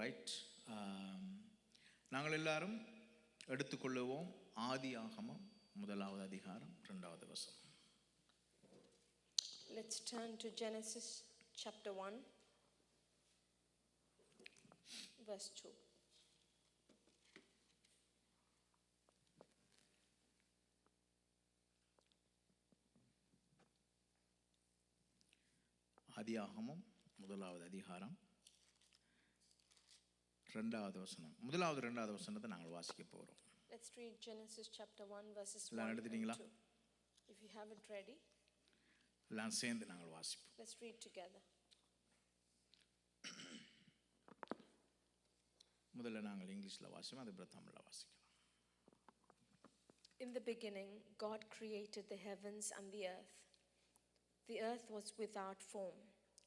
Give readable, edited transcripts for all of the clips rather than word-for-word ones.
Right, நாங்கள் எல்லாரும் எடுத்துக்கொள்ளுவோம் ஆதியாகமம் 1வது அதிகாரம் 2வது வசனம். Let's turn to Genesis chapter 1 verse 2. ஆதியாகமம் 1வது அதிகாரம் 2வது வசனம். 1வது 2வது வசனத்தை நாங்கள் வாசிக்க போகிறோம். Let's read Genesis chapter 1 verses 1 எல்லாம் and எடுத்துட்டீங்களா? 2. If you have it ready, எல்லாம் சேர்ந்து நாங்கள் வாசிப்போம். let's read together. முதல்ல நாங்கள் இங்கிலீஷில் வாசிப்போம், அதுக்கப்புறம் தமிழில் வாசிக்கலாம். In the beginning, God created the heavens and the earth. The earth was without form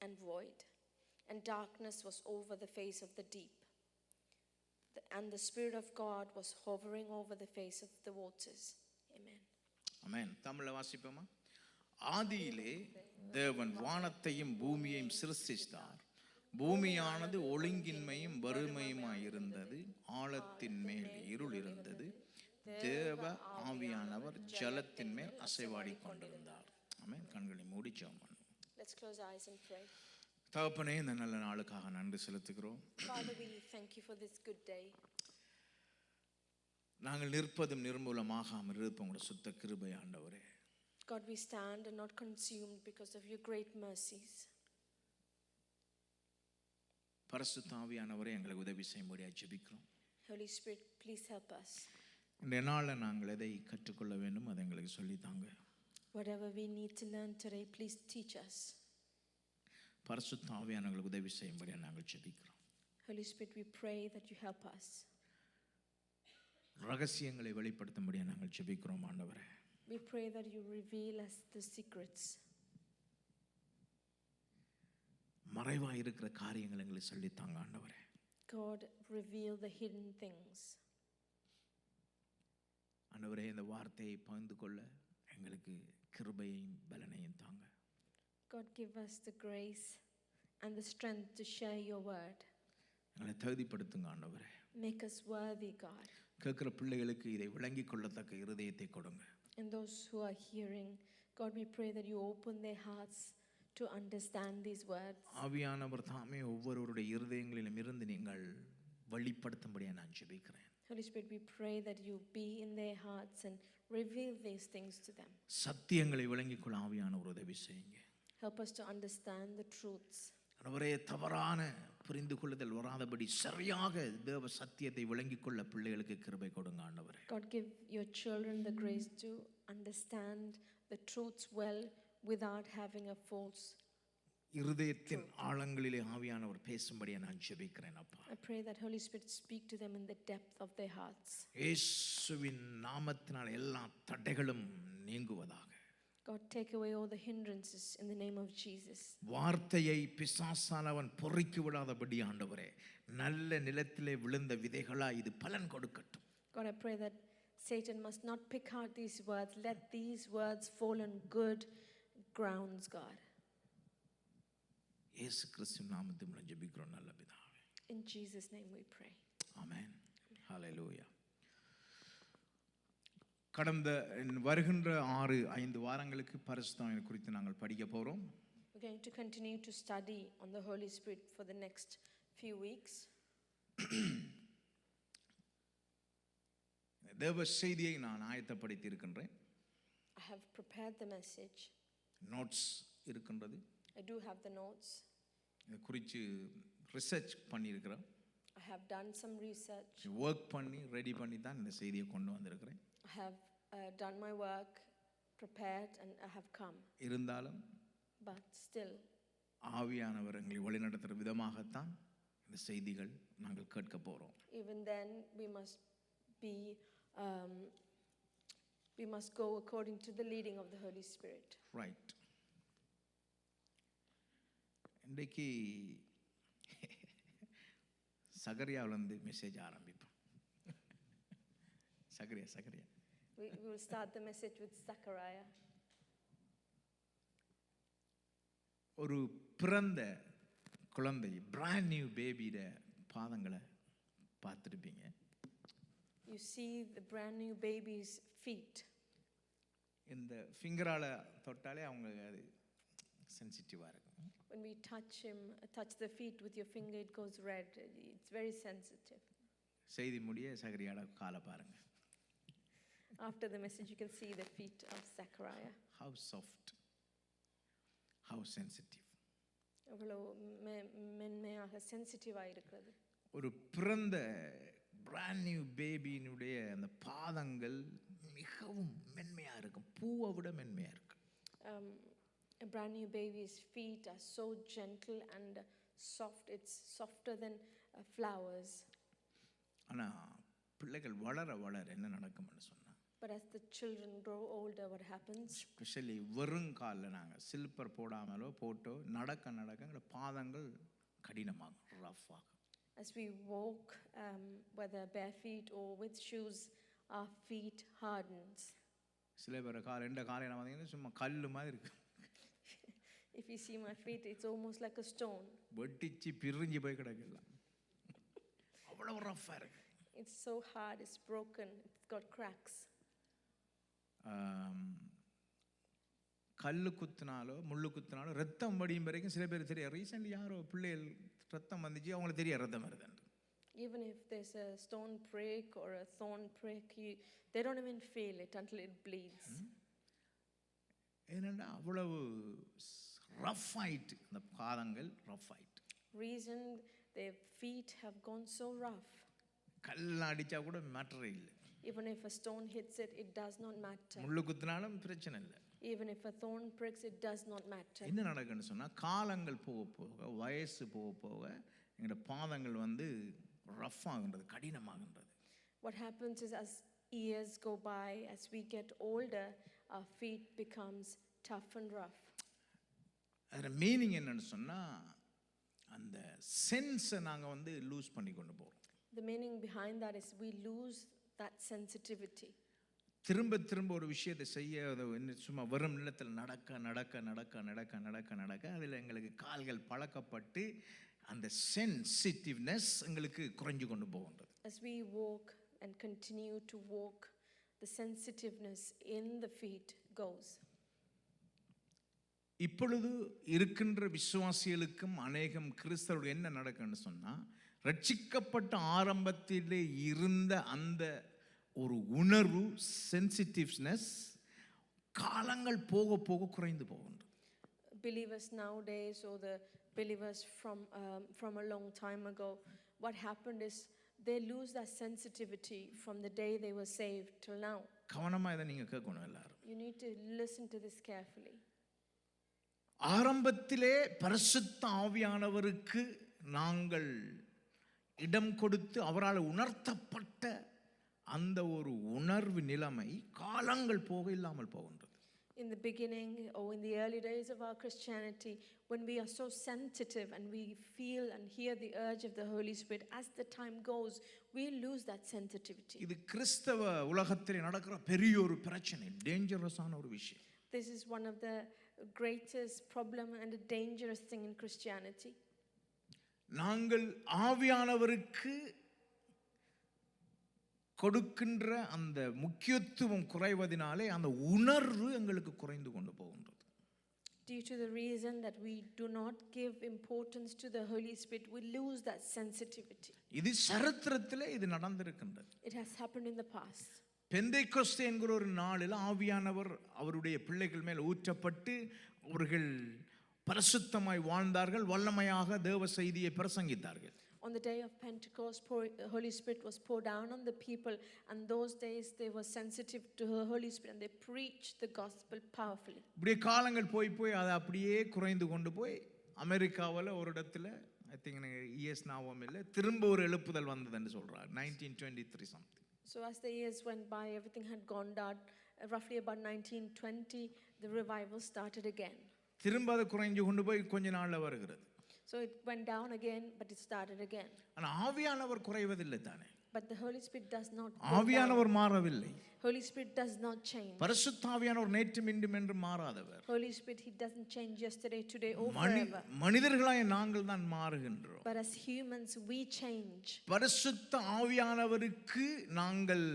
and void, and darkness was over the face of the deep. And the Spirit of God was hovering over the face of the waters. Amen. ஆமென். தமிழில் வாசிப்போமா? ஆதியிலே தேவன் வானத்தையும் பூமியையும் சிருஷ்டித்தார். பூமியானது ஒழுங்கின்மையும் வறுமையுமாய் இருந்தது. ஆழத்தின் மேல் இருள் இருந்தது. தேவ ஆவியானவர் ஜலத்தின் மேல் அசைவாடி கொண்டிருந்தார். ஆமென். கண்களை மூடி ஜெபம் பண்ணுவோம். Let's close our eyes and pray. தகப்பனே, இந்த நல்ல நாளுக்காக நன்றி செலுத்துகிறோம். Father, we thank you for this good day. நாங்கள் நிற்பதும் நிர்மூலமாகாமல் இருப்போம் உங்களுடைய சுத்த கிருபை ஆண்டவரே. God, we stand and not consumed because of your great mercies. பரிசுத்த ஆவியானவரே, எங்களுக்கு உதவி செய்யும்படியாக ஜெபிக்கிறோம். Holy Spirit, please help us. இந்த நாளில் நாங்கள் எதை கற்றுக்கொள்ள வேண்டும் அதை எங்களுக்கு சொல்லித்தாங்க. Whatever we need to learn today, please teach us. பரிசுத்த ஆவியானவர்களுக்கு உதவி செய்யும்படியாக நாங்கள் ஜெபிக்கிறோம். Holy Spirit, we pray that you help us. ரகசியங்களை வெளிப்படுத்தும்படியாக நாங்கள் ஜெபிக்கிறோம் ஆண்டவரே. We pray that you reveal us the secrets. மறைவாக இருக்கிற காரியங்கள் எங்களுக்கு சொல்லித்தாங்க ஆண்டவரே. God, reveal the hidden things. ஆண்டவரே, இந்த வார்த்தையை பகிர்ந்து கொள்ள எங்களுக்கு கிருபையையும் பலனையும் தாங்க. God, give us the grace and the strength to share your word. எங்களை தகுதிப்படுத்துங்க ஆண்டவரே. Make us worthy, God. கேட்கிற பிள்ளைகளுக்கு இதை விளங்கி கொள்ளத்தக்க இருதயத்தை கொடுங்க. And those who are hearing, God, we pray that you open their hearts to understand these words. ஆவியானவர் தாமே ஒவ்வொருவருடைய இருதயங்களிலும் இருந்து நீங்கள் வெளிப்படுத்தும்படியாக நான் ஜெபிக்கிறேன். Holy Spirit, we pray that you be in their hearts and reveal these things to them. சத்தியங்களை விளங்கிக் கொள்ள ஆவியானவர் உதவி செய்யுங்க. Help us to understand the truths. ஆண்டவரே, தவறான புரிந்து கொள்ளுதல் வராதபடி சரியாக தேவ சத்தியத்தை விளங்கிக் கொள்ள பிள்ளைகளுக்கு கிருபை கொடுங்க ஆண்டவரே. God, give your children the grace to understand the truths well without having a false. இருதயத்தின் ஆழங்களிலே ஆவியானவர் பேசும்படியே நான் ஜெபிக்கிறேன் அப்பா. I pray that Holy Spirit speak to them in the depth of their hearts. இயேசுவின் நாமத்தினால் எல்லா தடைகளும் நீங்குவதாக. God, take away all the hindrances in the name of Jesus. வார்த்தையை பிசாசானவன் பொறுக்கி விடாதபடி ஆண்டவரே, நல்ல நிலத்திலே விழுந்த விதைகளா இது பலன் கொடுக்கட்டும். God, I pray that Satan must not pick out these words. Let these words fall on good grounds, God. இயேசு கிறிஸ்து நாமத்தில் மூலம் ஜெபிக்கிறோம் நல்ல பிதாவே. In Jesus' name we pray. ஆமென். ஹல்லேலூயா. கடந்த வருகின்ற 6-5 வாரங்களுக்கு பரிசுத்தாவியை குறித்து நாங்கள் படிக்க போகிறோம். We're going to continue to study on the Holy Spirit for the next few weeks. தேவ செய்தியை நான் ஆயத்தப்படுத்தி இருக்கின்றேன். I have prepared the message. Notes இருக்கின்றது. I do have the notes. இதை குறித்து ரிசர்ச் பண்ணியிருக்கிறேன். I have done some research. Work பண்ணி ரெடி பண்ணி தான் இந்த செய்தியை கொண்டு வந்திருக்கிறேன். I have done my work, prepared, and I have come. இருந்தாலும் But still, ஆவியானவர் எங்களை வழிநடத்துகிற விதமாகத்தான் இந்த செய்திகள் நாங்கள் கேட்க போகிறோம். even then we must go according to the leading of the Holy Spirit. Right. இன்றைக்கு சகரியாவிலேருந்து மெசேஜ் ஆரம்பிப்போம். சகரியா We will start the message with Zechariah. ஒரு பிறந்த குழந்தை, பிராண்ட் நியூ பேபியோட பாதங்களை பார்த்துருப்பீங்க. You see the brand new baby's feet. இந்த ஃபிங்கரால் தொட்டாலே அவங்களுக்கு அது சென்சிட்டிவாக இருக்கும். When we touch the feet with your finger, it goes red. It's very sensitive. செய்தி முடிய சகரியால காலை பாருங்க. After the message, you can see the feet of Zechariah. How soft, how sensitive. அவ்வளோ மென்மையாக சென்சிட்டிவாக இருக்கிறது. ஒரு பிறந்த பிராண்ட் நியூ பேபியினுடைய அந்த பாதங்கள் மிகவும் மென்மையாக இருக்கும், பூவை விட மென்மையாக இருக்கும். A brand new baby's feet are so gentle and soft. It's softer than flowers. ஆனால் பிள்ளைகள் வளர வளர என்ன நடக்கும்னு சொன்னால், But as the children grow older, what happens? Specially வெறும் காலில் நாங்கள் சில்பர் போடாமலோ போட்டோ நடக்க நடக்க பாதங்கள் கடினமாகும், ரஃப் ஆகும். As we walk, whether bare feet or with shoes, our feet hardens. சில பேர் ரெண்டு காலையில் பார்த்தீங்கன்னா சும்மா கல் மாதிரி இருக்கு. If you see my feet, it's almost like a stone. வெட்டிச்சு பிரிஞ்சு போய் கிடக்கலாம், அவ்வளோ ரஃப்பாக இருக்கு. It's so hard, it's broken, it's got cracks. கல் குத்துனாலோ முள்ளு குத்துனாலோ ரத்தம் வடியும் வரைக்கும் சில பேர் தெரியாது. ரீசெண்ட்லி யாரோ பிள்ளைகள் ரத்தம் வந்துச்சு, அவங்களுக்கு தெரியாது ரத்தம் வருதுன்னு. Even if there's a stone prick or a thorn prick, they don't even feel it until it bleeds. ஏன்னா அவ்வளவு ரஃப் ஆயிட்டு, அந்த பாதங்கள் ரஃப் ஆயிட்டு. Reason their feet have gone so rough. கல் அடிச்சா கூட மேட்டரே இல்லை. Even if a stone hits it, it does not matter. முள்ளு குத்துனாலும் பிரச்சனை இல்லை. Even if a thorn pricks, it does not matter. என்ன நடக்குன்னு சொன்னா, காலங்கள் போக போக வயசு போக போக எங்களோட பாதங்கள் வந்து rough ஆகுன்றது, கடினமாகுன்றது. What happens is as years go by, as we get older, our feet becomes tough and rough. அதோட மீனிங் என்னன்னு சொன்னா, அந்த சென்ஸை நாங்கள் வந்து லூஸ் பண்ணி கொண்டு போகிறோம். The meaning behind that is we lose that sensitivity. திரும்ப திரும்ப ஒரு விஷயத்தை செய்ய சும்மா வெறும் நிலத்தில் நடக்க நடக்க நடக்க நடக்க நடக்க நடக்க அதில் எங்களுக்கு கால்கள் பழக்கப்பட்டு அந்த சென்சிட்டிவ்னஸ் எங்களுக்கு குறைஞ்சு கொண்டு போகின்றது. As we walk and continue to walk, the sensitiveness in the feet goes. இப்பொழுது இருக்கின்ற விசுவாசிகளுக்கும் அநேகம் கிறிஸ்தவர்கள் என்ன நடக்குன்னு சொன்னா, ரட்சிக்கப்பட்ட ஆரம்பத்திலே இருந்த அந்த ஒரு உணர்வு சென்சிட்டிவ்னஸ் காலங்கள் போக போக குறைந்து போகின்றது. Believers nowadays, or the believers from a long time ago, what happened is they lose that sensitivity from the day they were saved till now. கவனமா இதை நீங்க கேட்கணும் எல்லாரும். You need to listen to this carefully. ஆரம்பத்திலே பரிசுத்த ஆவியானவருக்கு நாங்கள் இடம் கொடுத்து அவரால் உணர்த்தப்பட்ட அந்த ஒரு உணர்வு நிலைமை காலங்கள் போக இல்லாமல் போகின்றது. In the beginning or in the early days of our Christianity, when we are so sensitive and we feel and hear the urge of the Holy Spirit, as the time goes, we lose that sensitivity. இது கிறிஸ்தவ உலகத்தில் நடக்கிற பெரிய ஒரு பிரச்சனை, டேஞ்சரஸான ஒரு விஷயம். This is one of the greatest problem and a dangerous thing in Christianity. நாங்கள் ஆவியானவருக்கு கொடுக்கின்ற அந்த முக்கியத்துவம் குறைவதினாலே அந்த உணர்வு எங்களுக்கு குறைந்து கொண்டு போகின்றது. Due to the reason that we do not give importance to the Holy Spirit, we lose that sensitivity. இது சரித்திரத்திலே இது நடந்திருக்கின்றது. It has happened in the past. பெந்தைக்கோஸ்தே என்கிற ஒரு நாளில் ஆவியானவர் அவருடைய பிள்ளைகள் மேல் ஊற்றப்பட்டு அவர்கள் பரிசுத்தமாய் வாழ்ந்தார்கள், வல்லமையாக தேவ செய்தியை பிரசங்கித்தார்கள். On the day of Pentecost, Holy Spirit was poured down on the people, and those days they were sensitive to the Holy Spirit and they preached the gospel powerfully. இப்படியே காலங்கள் போய் போய் அது அப்படியே குறைந்து கொண்டு போய் அமெரிக்காவில் ஒரு இடத்துல ஐ திங்க் இஎஸ் ஞாபகம் இல்லை, திரும்ப ஒரு எழுப்புதல் வந்ததுன்னு சொல்றார், 1923 something. So as the years went by, everything had gone down. Roughly about 1920, the revival started again. திரும்ப அது குறைஞ்சு கொண்டு போய் கொஞ்ச நாள்ல வருகிறது. So it went down again, but it started again. ஆனா ஆவியானவர் குறைவதில்லை தானே. But the Holy Spirit does not go down. ஆவியானவர் மாறவில்லை. Holy Spirit does not change. பரிசுத்த ஆவியானவர் நேற்றும் இன்றும் என்றும் மாறாதவர். Holy Spirit, He doesn't change yesterday, today, or forever. மனிதர்களாய் நாங்கள் தான் மாறுகின்றோம். But as humans, we change. பரிசுத்த ஆவியானவருக்கு நாங்கள்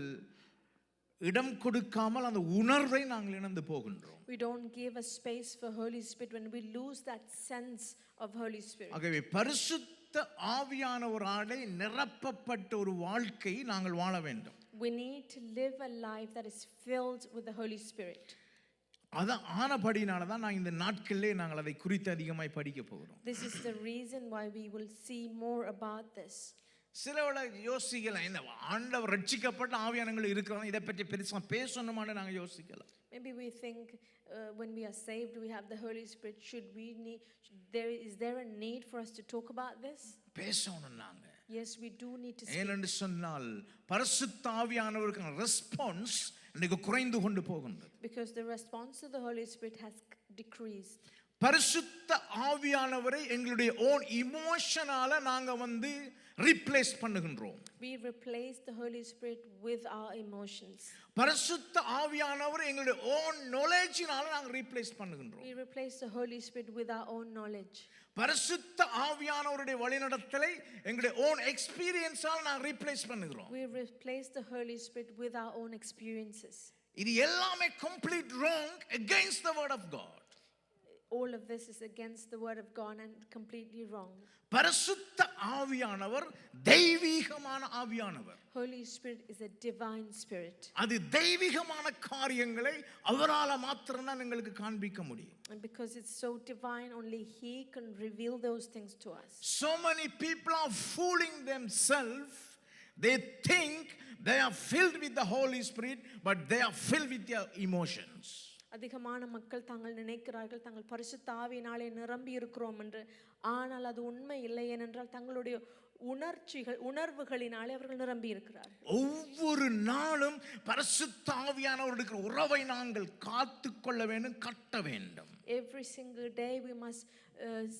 இடம் கொடுக்காமல் அந்த உணர்வை நாங்கள் இழந்து போகின்றோம். We don't give a space for Holy Spirit when we lose that sense of Holy Spirit. ஆகவே பரிசுத்த ஆவியானவராலே நிரப்பப்பட்ட ஒரு வாழ்க்கை நாங்கள் வாழ வேண்டும். We need to live a life that is filled with the Holy Spirit. அது ஆனபடினால தான் நான் இந்த நாட்களிலே நாங்கள் அதை குறித்து அதிகமாய் படிக்க போகிறோம். This is the reason why we will see more about this. சிலவள யோசிக்கலாம், இந்த ஆண்டவர் ரட்சிக்கப்பட்ட ஆவியானவர்கள் இருக்கிறோம், இதை பற்றி பெருசா பேசணுமான்னு நாங்கள் யோசிக்கலாம். Maybe we think when we are saved, we have the Holy Spirit. Is there a need for us to talk about this? பேசணும் நாங்க. Yes, we do need to speak. ஏனென்று சொன்னால் பரிசுத்த ஆவியானவருக்கான ரெஸ்பான்ஸ் இன்னைக்கு குறைந்து கொண்டு போகின்றது. Because the response to the Holy Spirit has decreased. பரிசுத்த ஆவியானவரை எங்களுடைய ஓன் இமோஷனால நாங்க replace பண்ணுகின்றோம். We replace the Holy Spirit with our emotions. பரிசுத்த ஆவியானவரை எங்களுடைய ஓன் நாலேஜினால நாங்க replace பண்ணுகின்றோம். We replace the Holy Spirit with our own knowledge. பரிசுத்த ஆவியானவருடைய வழிநடத்தலை எங்களுடைய ஓன் எக்ஸ்பீரியன்ஸால நாங்க ரீப்ளேஸ் பண்ணுகிறோம். We replace the Holy Spirit with our own experiences. இது எல்லாமே complete wrong against the word of God. All of this is against the word of God and completely wrong. பரிசுத்த ஆவியானவர் தெய்வீகமான ஆவியானவர். Holy Spirit is a divine spirit. அது தெய்வீகமான காரியங்களை அவரால மாத்திரம் தான் எங்களுக்கு காண்பிக்க முடியும். And because it's so divine, only He can reveal those things to us. So many people are fooling themselves. They think they are filled with the Holy Spirit, but they are filled with their emotions. அதிகமான மக்கள் தாங்கள் நினைக்கிறார்கள் தாங்கள் பரிசுத்த ஆவியினாலே நிரம்பி இருக்கிறோம் என்று. ஆனால் அது உண்மை இல்லை. ஏனென்றால் தங்களுடைய உணர்வுகளினாலே அவர்கள் நிரம்பி இருக்கிறார்கள். ஒவ்வொரு நாளும் பரிசுத்த ஆவியானவருடைய உறவை நாங்கள் காத்துக்கொள்ள வேண்டும், கட்ட வேண்டும். Every single day we must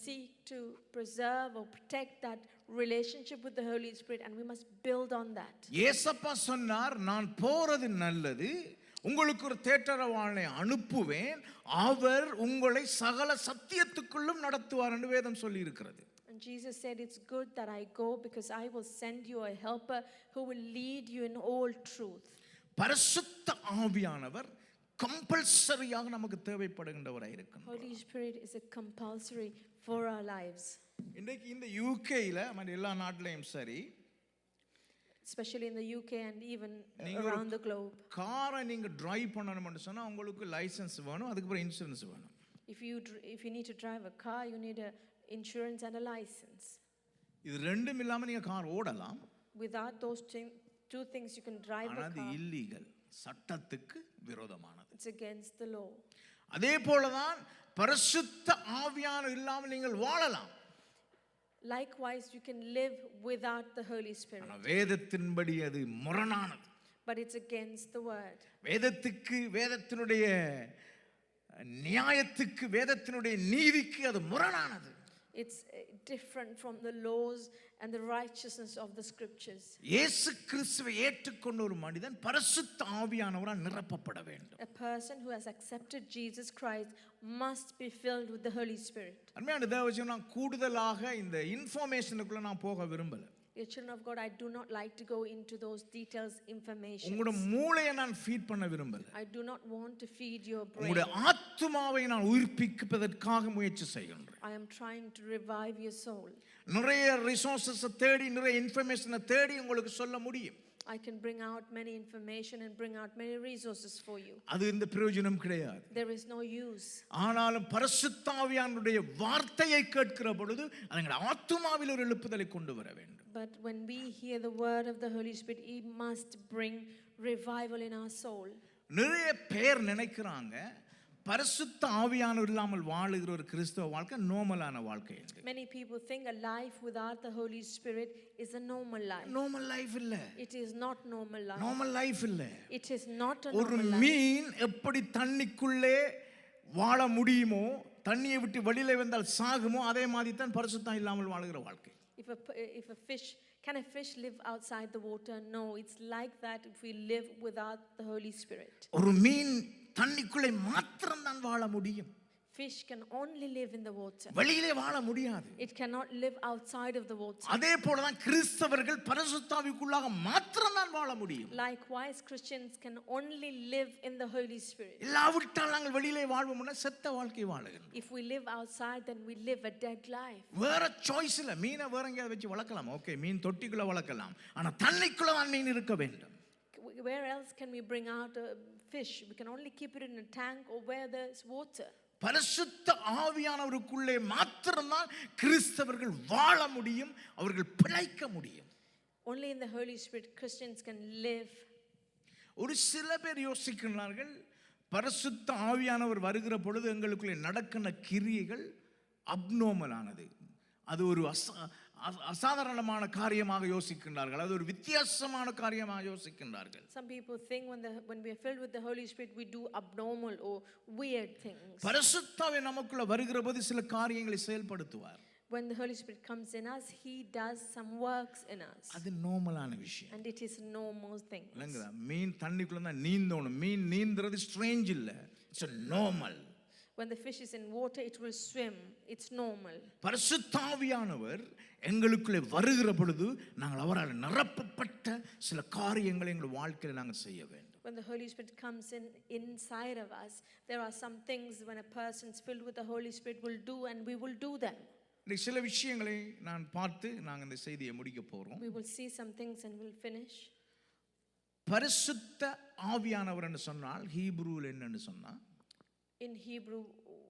seek to preserve or protect that relationship with the Holy Spirit, and we must build on that. இயேசப்பா சொன்னார், நான் போறது நல்லது, உங்களுக்கு ஒரு தேற்றரவாளனை அனுப்புவேன், அவர் உங்களை சகல சத்தியத்துக்குள்ளும் நடத்துவார் என்று வேதம் சொல்லி இருக்கிறது. And Jesus said, it's good that I go because I will send you a helper who will lead you in all truth. பரிசுத்த ஆவியானவர் கம்பல்சரியாக நமக்கு தேவைப்படுகின்றவராய் இருக்கிறார். Holy Spirit is a compulsory for our lives. இன்னைக்கு இந்த யூகேல மற்ற எல்லா நாட்டிலையும் சரி, especially in the UK and even around the globe. காரை நீங்க டிரைவ் பண்ணணும்னு சொன்னா உங்களுக்கு லைசென்ஸ் வேணும், அதுக்கு அப்புறம் இன்சூரன்ஸ் வேணும். If you need to drive a car, you need a insurance and a license. இது ரெண்டும் இல்லாம நீங்க கார் ஓடலாம். Without those two things you can drive a car. அது இல்லீகல், சட்டத்துக்கு விரோதமானது. It's against the law. அதே போலதான் பரிசுத்த ஆவியானவர் இல்லாமல் நீங்கள் வாழலாம். Likewise, you can live without the Holy Spirit. ஆனா வேதத்தின்படி அது முரணானது. But it's against the word. வேதத்துக்கு, வேதத்தினுடைய நியாயத்துக்கு, வேதத்தினுடைய நீதிக்கு அது முரணானது. It's different from the laws and the righteousness of the scriptures. இயேசு கிறிஸ்துவை ஏற்றுக்கொண்ட ஒரு மனிதன் பரிசுத்த ஆவியானவரால் நிரப்பப்பட வேண்டும். A person who has accepted Jesus Christ must be filled with the Holy Spirit. அருமையான தேவஜனமே, நான் கூடுதலாக இந்த இன்ஃபர்மேஷனுக்குள்ள நான் போக விரும்பல. Children of God, I do not like to go into those details information. உங்களுடைய மூளையை நான் ஃபீட் பண்ண விரும்பல. I do not want to feed your brain. உங்களுடைய ஆத்துமாவை நான் உயிர்ப்பிப்பதற்காக முயற்சி செய்கிறேன். I am trying to revive your soul. நிறைய ரிசோர்சஸ் தேடி, நிறைய இன்ஃபர்மேஷனை தேடி உங்களுக்கு சொல்ல முடியும். I can bring out many information and bring out many resources for you. அது இந்த பிரயோஜனம் கிடையாது. There is no use. ஆனாலும் பரிசுத்த ஆவியானவருடைய வார்த்தையை கேட்கிற பொழுது அது எங்கள் ஆத்துமாவில் ஒரு எழுப்புதலை கொண்டு வர வேண்டும். But when we hear the word of the Holy Spirit, it must bring revival in our soul. நிறைய பேர் நினைக்கிறாங்க பரிசுத்த ஆவியானவர் இல்லாமல் வாழுகிற ஒரு கிறிஸ்தவ வாழ்க்கை நார்மலான வாழ்க்கை என்று. Many people think a life without the Holy Spirit is a normal life. Normal life இல்ல. It is not normal life. Normal life இல்ல. It is not a ஒரு normal life. மீன் எப்படி தண்ணிக்குள்ளே வாழ முடியுமோ, தண்ணியை விட்டு வெளியில வந்தால் சாகுமோ, அதே மாதிரி தான் பரிசுத்தம் இல்லாமல் வாழுகிற வாழ்க்கை. If a fish Can a fish live outside the water? No, it's like that if we live without the Holy Spirit. ஒரு மீன் தண்ணிக்குள்ளே மாத்திரம் தான் வாழ முடியும். Fish can only live in the water. வெளியிலே வாழ முடியாது. It cannot live outside of the water. அதே போல தான் கிறிஸ்தவர்கள் பரிசுத்த ஆவிக்குள்ளாக மாத்திரம் தான் வாழ முடியும். Likewise, Christians can only live in the Holy Spirit. இல்லாவிட்டால் நாங்கள் வெளியிலே வாழ்வோம்னா செத்த வாழ்க்கை வாழுகிறோம். If we live outside, then we live a dead life. வேற சாய்ஸ் இல்ல. மீனை வேற எங்கேயாவது வச்சு வளர்க்கலாம். ஓகே, மீன் தொட்டிக்குள்ள வளர்க்கலாம். ஆனா தண்ணிக்குள்ள தான் மீன் இருக்க வேண்டும். Where else can we bring out a fish? We can only keep it in a tank or where there's water. பரிசுத்த ஆவியானவருக்குள்ளே மாத்திரம்தான் கிறிஸ்தவர்கள் வாழ முடியும், அவர்கள் பிழைக்க முடியும். Only in the Holy Spirit Christians can live. ஒரு சில பேர் யோசிக்கிறார்கள், பரிசுத்த ஆவியானவர் வருகிற பொழுது எங்களுக்குள்ளே நடக்கிற கிரியைகள் அப்நார்மலானது, அது ஒரு அசாதாரணமான காரியமாக யோசிக்கின்றார்கள், அது ஒரு வித்தியாசமான காரியமாக யோசிக்கின்றார்கள். Some people think when we are filled with the Holy Spirit we do abnormal or weird things. பரிசுத்த ஆவி நமக்குள்ள வருகிற போது சில காரியங்களை செயல்படுத்துவார். When the Holy Spirit comes in us, he does some works in us. அது நார்மலான விஷயம். And it is normal thing. இல்லைங்களா? மீன் தண்ணிக்குள்ள தான் நீந்தணும். மீன் நீந்துறது ஸ்ட்ரேஞ்ச் இல்ல, it's normal. When the fish is in water, it will swim. It's normal. பரிசுத்த ஆவியானவர் எங்களுக்குள்ளே வருகிற பொழுது நாங்கள் அவரால் நிரப்பப்பட்ட சில காரியங்களை எங்கள் வாழ்க்கையில் நாங்கள் செய்ய வேண்டும். When the Holy Spirit comes inside of us, there are some things when a person's filled with the Holy Spirit will do, and we will do them. சில விஷயங்களை நான் பார்த்து நாங்கள் இந்த செய்தியை முடிக்க போறோம். We will see some things and we'll finish. பரிசுத்த ஆவியானவர் என்று சொன்னால் ஹீப்ரூவில் என்னன்னு சொன்னா, In Hebrew,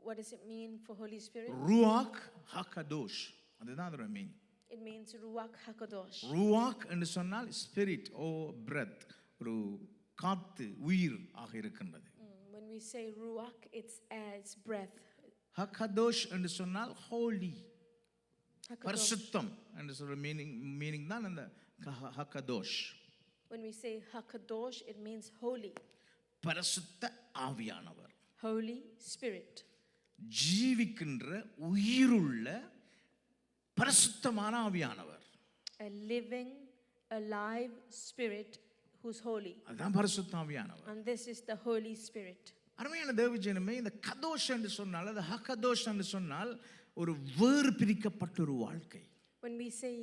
what does it mean for Holy Spirit? ruach hakadosh, அதுதான் அதோட மீன். It means ruach hakadosh. ruach என்று சொன்னால் spirit or breath, ஒரு காத்து உயிர் ஆக இருக்கின்றது. When we say ruach, it's as breath. hakadosh என்று சொன்னால் holy, Hakadosh. பரிசுத்தம் என்று சொல்ற மீனிங் தான் அந்த hakadosh. When we say hakadosh, it means holy. பரிசுத்த ஆவியானவர், Holy Spirit. ஜீவிக்கின்ற உயிருள்ள பரிசுத்தமான ஆவியானவர். A living, alive spirit who's holy. அதுதான் பரிசுத்த ஆவியானவர். And this is the Holy Spirit. அருமையான தேவஜனமே, இந்த கதோஷ் என்று சொன்னால், அது ஹகதோஷ் என்று சொன்னால் ஒரு வேறு பிரிக்கப்பட்ட ஒரு வாழ்க்கை. When we say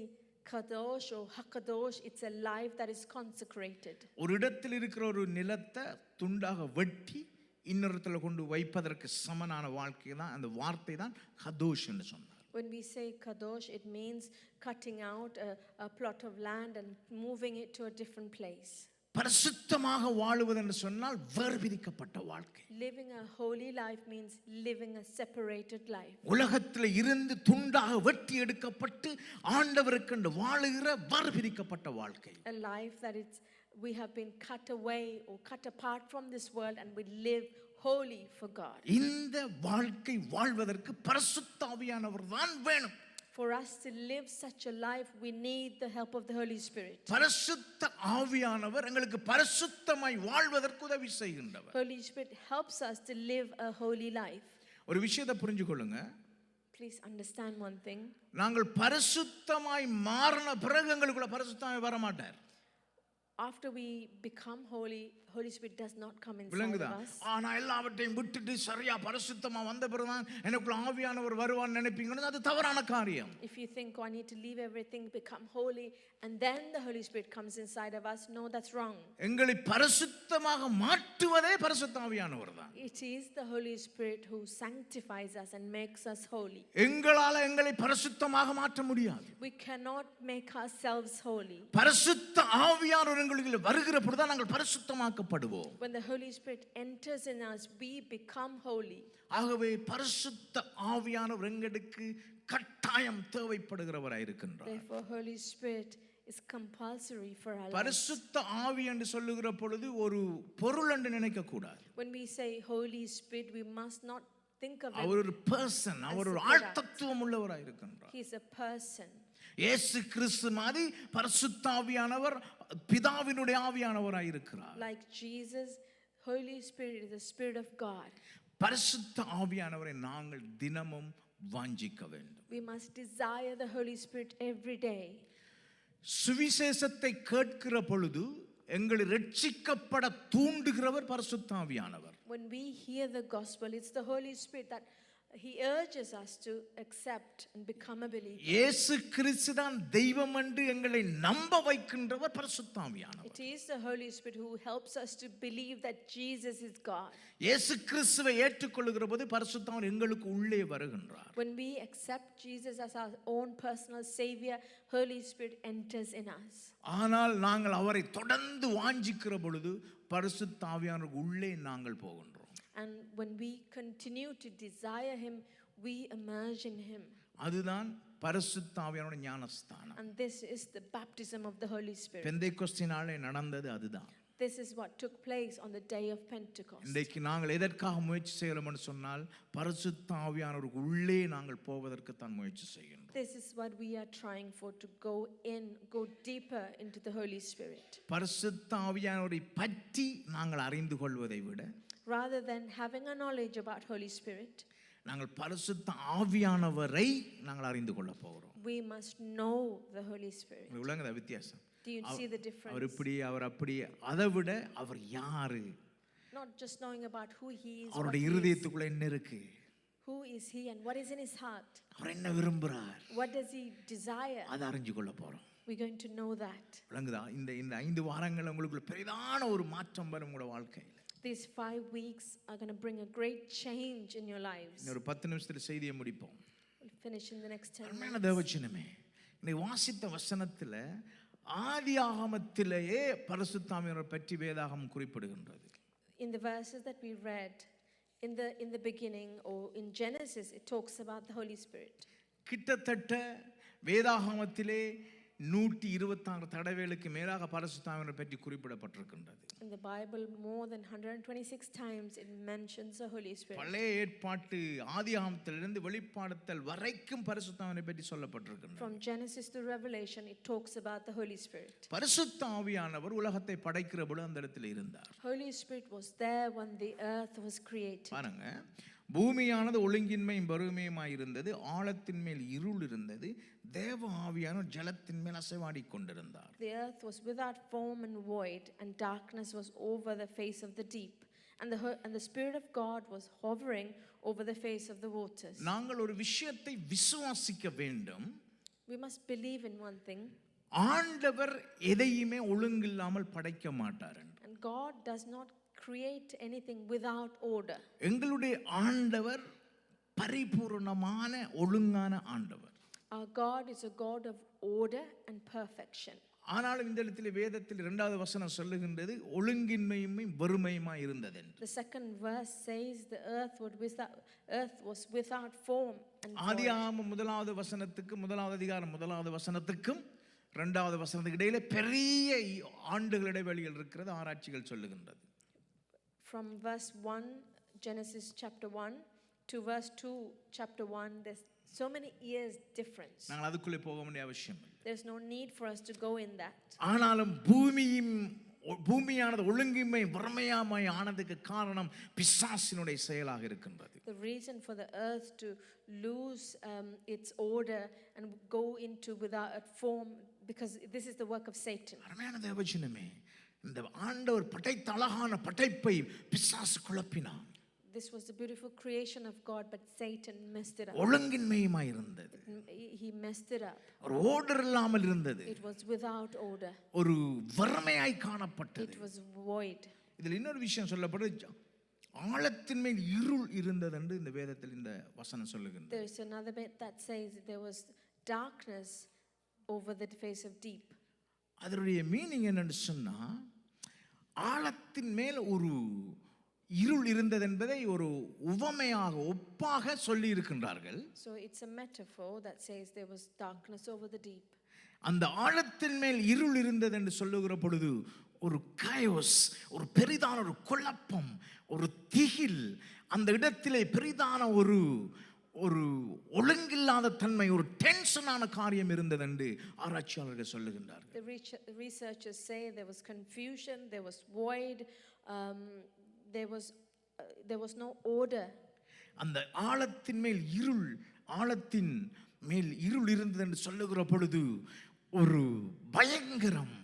kadosh or hakadosh, it's a life that is consecrated. ஒரு இடத்தில் இருக்கிற ஒரு நிலத்தை துண்டாக வெட்டி இன்னொரு இடத்துல கொண்டு வைப்பதற்கு சமனான வாழ்க்கை தான், அந்த வார்த்தை தான் கதோஷ் என்று சொன்னார். When we say kadosh, it means cutting out a plot of land and moving it to a different place. பரிசுத்தமாக வாழுவது என்று சொன்னால் வேறு பிரிக்கப்பட்ட வாழ்க்கை. Living a holy life means living a separated life. உலகத்தில் இருந்து துண்டாக வெட்டி எடுக்கப்பட்டு ஆண்டவருக்கு என்று வாழுகிற வேறு பிரிக்கப்பட்ட வாழ்க்கை. A life that we have been cut away or cut apart from this world and we live holy for God. இந்த வாழ்க்கை வாழ்வதற்கு பரிசுத்த ஆவியானவர் தான் வேணும். For us to live such a life, we need the help of the Holy Spirit. பரிசுத்த ஆவியானவர் எங்களுக்கு பரிசுத்தமாய் வாழ்வதற்கு உதவி செய்கின்றவர். Holy Spirit helps us to live a holy life. ஒரு விஷயத்தை புரிஞ்சுக்கொள்ளுங்க. Please understand one thing. நாங்கள் பரிசுத்தமாய் மாறின பிறகு எங்களுக்குள்ள பரிசுத்தமாய் வர மாட்டார். After we become holy, Holy Spirit does not come inside விளங்குதா? of us. ஆனா எல்லாவற்றையும் விட்டுட்டு சரியா பரிசுத்தமா வந்த பிறகுதான் எனக்குள்ள ஆவியானவர் வருவான்னு நினைப்பீங்கன்னா அது தவறான காரியம். If you think, oh, I need to leave everything, become holy, and then the Holy Spirit comes inside of us, no, that's wrong. எங்களை பரிசுத்தமாக மாற்றுவதே பரிசுத்த ஆவியானவர் தான். It is the Holy Spirit who sanctifies us and makes us holy. எங்களால எங்களை பரிசுத்தமாக மாற்ற முடியாது. We cannot make ourselves holy. பரிசுத்த ஆவியானவர் எங்களுக்குள்ள வருகிற பொழுது நாங்கள் பரிசுத்தமாக்கப்படுவோம். When the Holy Spirit enters in us, we become holy. ஆகவே பரிசுத்த ஆவியானவர் எங்களுக்கு கட்டாயம் தேவைப்படுகிறவராய் இருக்கின்றார். Therefore, Holy Spirit is compulsory for our lives. பரிசுத்த ஆவி என்று சொல்லுகிற பொழுது ஒரு பொருள் என்று நினைக்க கூடாது. When we say Holy Spirit, we must not think of அவர் it. ஒரு பர்சன், அவர் ஒரு ஆழ்த்தத்துவம் உள்ளவராய் இருக்கின்றார். He is a person. இயேசு கிறிஸ்து மாதிரி பரிசுத்த ஆவியானவர் பிதாவினுடைய ஆவியானவராய் இருக்கிறார். Like Jesus, Holy Spirit is the Spirit of God. பரிசுத்த ஆவியானவரை நாங்கள் தினமும் வாஞ்சிக்க வேண்டும். We must desire the Holy Spirit every day. சுவிசேஷத்தை கேட்கிற பொழுது எங்களை ரட்சிக்கப்பட தூண்டுகிறவர் பரிசுத்த ஆவியானவர். When we hear the gospel, it's the Holy Spirit that He urges us to accept and become a believer. இயேசு கிறிஸ்து தான் தெய்வம் என்று எங்களை நம்ப வைக்கின்றவர் பரிசுத்த ஆவியானவர். It is the Holy Spirit who helps us to believe that Jesus is God. இயேசு கிறிஸ்துவை ஏற்றுக்கொள்ளுகிற போது பரிசுத்த ஆவியானவர் எங்களுக்கு உள்ளே வருகின்றார். When we accept Jesus as our own personal savior, Holy Spirit enters in us. ஆனால் நாங்கள் அவரை தொடர்ந்து வாஞ்சிக்கிற பொழுது பரிசுத்த ஆவியானவர் உள்ளே நாங்கள் போகின்றோம். And when we continue to desire Him, we emerge in Him. அதுதான் பரிசுத்த ஆவியானவருடைய ஞானஸ்தானம். And this is the baptism of the Holy Spirit. Pentecost நாளிலே நடந்தது அதுதான். This is what took place on the day of Pentecost. இன்றைக்கு நாங்கள் எதற்காக முயற்சி செய்கிறோம்னு சொன்னால் பரிசுத்த ஆவியானவருக்கு உள்ளே நாங்கள் போவதற்கு தான் முயற்சி செய்கின்றோம். This is what we are trying for, to go deeper into the Holy Spirit. பரிசுத்த ஆவியானவரை பற்றி நாங்கள் அறிந்து கொள்வதை விட, rather than having a knowledge about Holy Spirit, நாங்கள் பரிசுத்த ஆவியானவரை நாங்கள் அறிந்து கொள்ள போகிறோம். we must know the Holy Spirit. விளங்குதா வித்தியாசம்? Do you see the difference? அவர் இப்படி அவர் அப்படி, அதை விட அவர் யாரு, not just knowing about who He is, அவருடைய இருதயத்துக்குள்ள என்ன இருக்கு, who is He and what is in His heart, அவர் என்ன விரும்புறார், what does He desire, அதை அறிஞ்சு கொள்ள போறோம். we're going to know that. விளங்குதா? இந்த 5 வாரங்கள் உங்களுக்கு பெரிதான ஒரு மாற்றம் வரும் உங்களோட வாழ்க்கையில். These 5 weeks are going to bring a great change in your lives. ஒரு 10 நிமிஷத்துல செய்தியை முடிப்போம். We'll finish in the next 10 அருமையான minutes. தேவஜனமே, இந்த வாசித்த வசனத்துல ஆதியாகமத்திலேயே பரிசுத்த ஆவியானவரை பற்றி வேதாகமம் குறிப்பிடுகின்றது. In the verses that we read in the beginning, or in Genesis, it talks about the Holy Spirit. கிட்டத்தட்ட வேதாகமத்திலே 126 தடவைகளுக்கு மேலாக பரிசுத்த ஆவியானவரை பற்றி குறிப்பிடப்பட்டிருக்கின்றது. In the Bible, more than 126 times it mentions the Holy Spirit. பழைய ஏற்பாட்டு ஆதியாகமத்திலிருந்து வெளிப்படுத்தல் வரைக்கும் பரிசுத்த ஆவியானவரை பற்றி சொல்லப்பட்டிருக்கின்றது. From Genesis to Revelation, it talks about the Holy Spirit. பரிசுத்த ஆவியானவர் உலகத்தை படைக்கிற பொழுது அந்த இடத்துல இருந்தார். Holy Spirit was there when the earth was created. பாருங்க, பூமியானது ஒழுங்கின்மையும் வறுமையுமாய் இருந்தது, ஆழத்தின் மேல் இருள் இருந்தது, தேவ ஆவியானவர் ஜலத்தின் மேல் அசைவாடிக் கொண்டிருந்தார். The earth was without form and void, and darkness was over the face of the deep, and the Spirit of God was hovering over the face of the waters. நாங்கள் ஒரு விஷயத்தை விசுவாசிக்க வேண்டும். We must believe in one thing. ஆண்டவர் எதையுமே ஒழுங்கில்லாமல் படைக்க மாட்டார். And God does not create anything without order. எங்களுடைய ஆண்டவர் பரிபூர்ணமான ஒழுங்கான ஆண்டவர். Our God is a God of order and perfection. ஆனாலும் இந்த இடத்துல வேதத்தில் 2வது வசனம் சொல்லுகின்றது ஒழுங்கின்மையும் வறுமையுமாய் இருந்தது. The second verse says the earth was without form and void. ஆதியாகமம் 1வது வசனத்துக்கும் 1வது அதிகாரம் 1வது வசனத்துக்கும் 2வது வசனத்துக்கு இடையில பெரிய ஆண்டுகள் இடைவெளிகள் இருக்கிறது, ஆராய்ச்சிகள் சொல்லுகின்றது. From verse 1, Genesis chapter 1, to verse 2, chapter 1, there's so many years difference. நாங்கள் அதுக்குள்ளே போக வேண்டிய அவசியம் இல்லை. There's no need for us to go in that. ஆனாலும் பூமியானது ஒழுங்கின்மை வறுமையாமை ஆனதுக்கு காரணம் பிசாசினுடைய செயலாக இருக்கின்றது. The reason for the earth to lose its order and go into without form, because this is the work of Satan. அருமையான தேவஜனமே, இந்த ஆண்டவர் படைத்த அழகான படைப்பை பிசாசு குழப்பினான். This was the beautiful creation of God, but Satan messed it up. ஒழுங்கின்மையுமாய் இருந்தது. He messed it up. ஒரு ஆர்டர் இல்லாமல் இருந்தது. It was without order. ஒரு வறுமையாய் காணப்பட்டது. It was void. இதில் இன்னொரு விஷயம் சொல்லப்படுது, ஆழத்தின் மேல் இருள் இருந்தது என்று இந்த வேதத்தில் இந்த வசனம் சொல்லுகிறது. There is another bit that says there was darkness over the face of deep. அதனுடைய மீனிங் என்னன்னு சொன்னா, ஆழத்தின் மேல் ஒரு இருள் இருந்தது என்பதை ஒரு உவமையாக ஒப்பாக சொல்லி இருக்கின்றார்கள். So it's a metaphor that says there was darkness over the deep. அந்த ஆழத்தின் மேல் இருள் இருந்தது என்று சொல்லுகிற பொழுது ஒரு கயோஸ், ஒரு பெரிதான ஒரு குழப்பம், ஒரு திகில், அந்த இடத்திலே பெரிதான ஒரு ஒழுங்கில்லாத தன்மை, ஒரு டென்ஷனான காரியம் இருந்தது என்று ஆராய்ச்சியாளர்கள் சொல்லுகின்றார்கள். The researchers say there was confusion, there was void, there was no order. அந்த ஆழத்தின் மேல் இருள் இருந்தது என்று சொல்லுகிற பொழுது ஒரு பயங்கரம்,